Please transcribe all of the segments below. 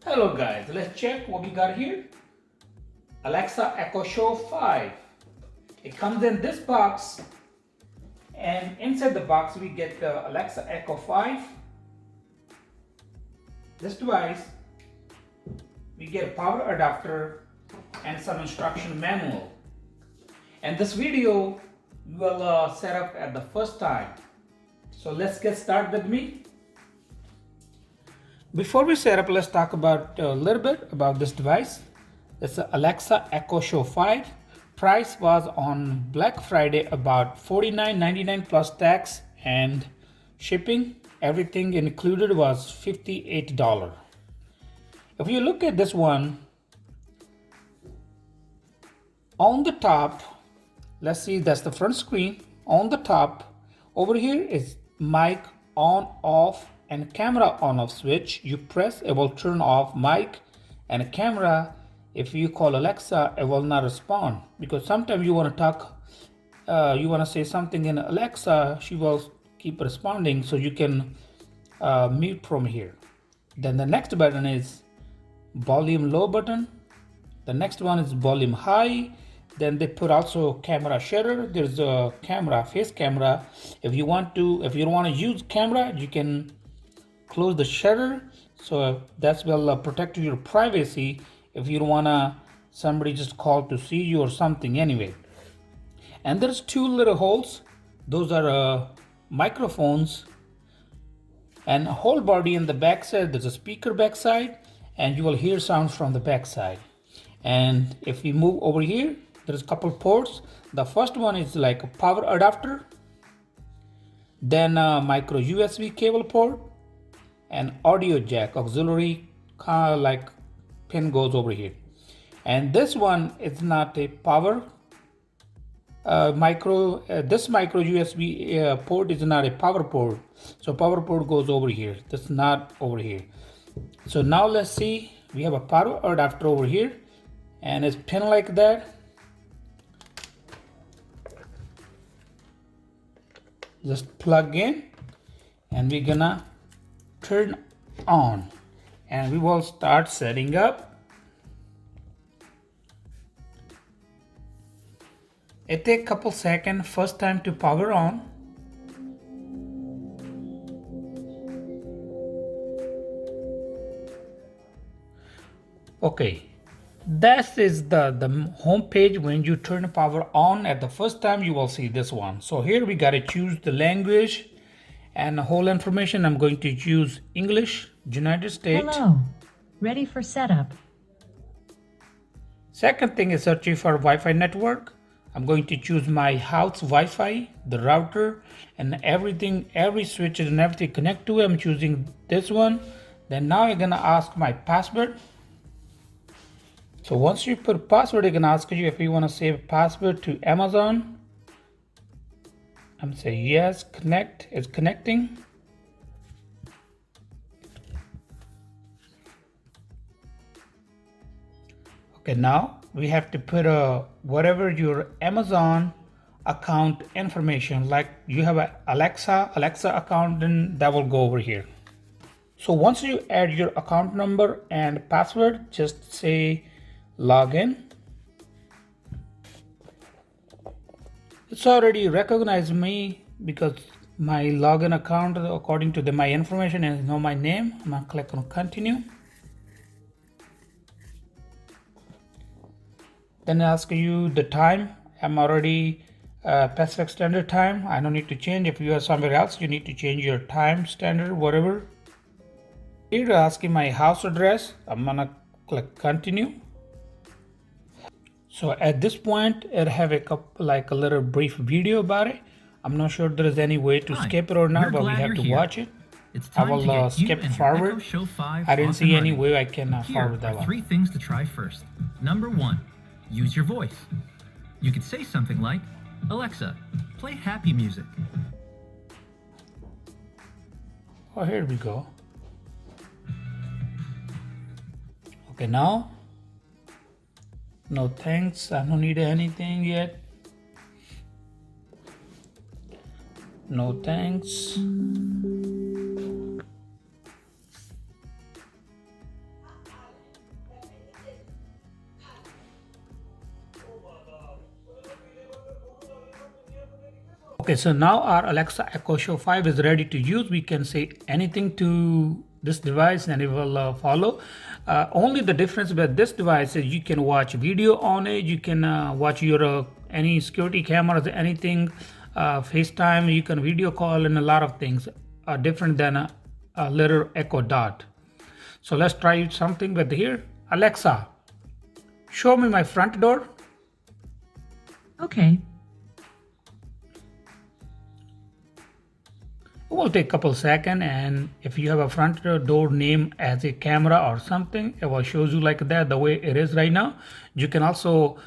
Hello guys, let's check what we got here. Alexa Echo Show 5. It comes in this box, and inside the box we get the Alexa Echo 5. This device, we get a power adapter and some instruction manual. And this video we will set up at the first time. So let's get started with me. Before we set up, let's talk about a little bit about this device. It's the Alexa Echo Show 5. Price was on Black Friday about $49.99 plus tax and shipping. Everything included was $58. If you look at this one, on the top, let's see, that's the front screen. On the top, over here is mic on, off, and camera on off switch. You press, it will turn off mic and camera. If you call Alexa, it will not respond, because sometimes you want to talk, you want to say something in Alexa, she will keep responding, so you can mute from here. Then the next button is volume low button. The next one is volume high. Then they put also camera shutter. There's a camera, face camera. If you don't want to use camera, you can close the shutter. So that will protect your privacy if you don't want somebody just call to see you or something anyway. And there's two little holes. Those are microphones, and a whole body in the back side. There's a speaker backside, and you will hear sounds from the backside. And if we move over here, there's a couple ports. The first one is like a power adapter, then a micro USB cable port, and audio jack auxiliary kind of like pin goes over here. And this one is not a power this micro USB port is not a power port, so power port goes over here. That's not over here. So now let's see, we have a power adapter over here, and it's pin like that. Just plug in, and we're gonna turn on, and we will start setting up. It takes a couple seconds first time to power on. Okay, that is the home page. When you turn power on at the first time, you will see this one. So here we got to choose the language and the whole information. I'm going to choose English, United States. Hello, ready for setup. Second thing is searching for Wi-Fi network. I'm going to choose my house Wi-Fi, the router, and everything, every switch and everything connect to it. I'm choosing this one. Then now you're gonna ask my password. So once you put password, it can ask you if you want to save password to Amazon. I'm saying yes, connect, it's connecting. Okay, now we have to put whatever your Amazon account information, like you have a Alexa account, then that will go over here. So once you add your account number and password, just say login. It's already recognized me because my login account, according to my information, and know my name. I'm gonna click on continue. Then ask you the time. I'm already Pacific Standard Time. I don't need to change. If you are somewhere else, you need to change your time standard, whatever. Here asking my house address. I'm gonna click continue. So at this point, it have a couple, like a little brief video about it. I'm not sure there is any way to skip it or not, but we have to watch it. I will skip forward. I didn't see any way I can forward that one. Three things to try first. Number one, use your voice. You could say something like, Alexa, play happy music. Oh, here we go. Okay, now, no thanks, I don't need anything yet. No thanks. Okay, so now our Alexa Echo Show 5 is ready to use. We can say anything to this device and it will follow. Only the difference with this device is you can watch video on it, you can watch your any security cameras, anything, FaceTime, you can video call, and a lot of things are different than a little Echo Dot. So let's try something with here. Alexa, show me my front door. Okay. It will take a couple seconds, and if you have a front door name as a camera or something, it will show you like that, the way it is right now. You can also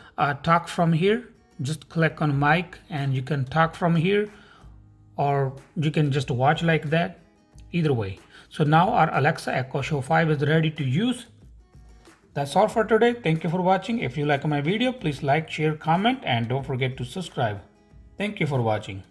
talk from here. Just click on mic and you can talk from here, or you can just watch like that. Either way. So now our Alexa Echo Show 5 is ready to use. That's all for today. Thank you for watching. If you like my video, please like, share, comment, and don't forget to subscribe. Thank you for watching.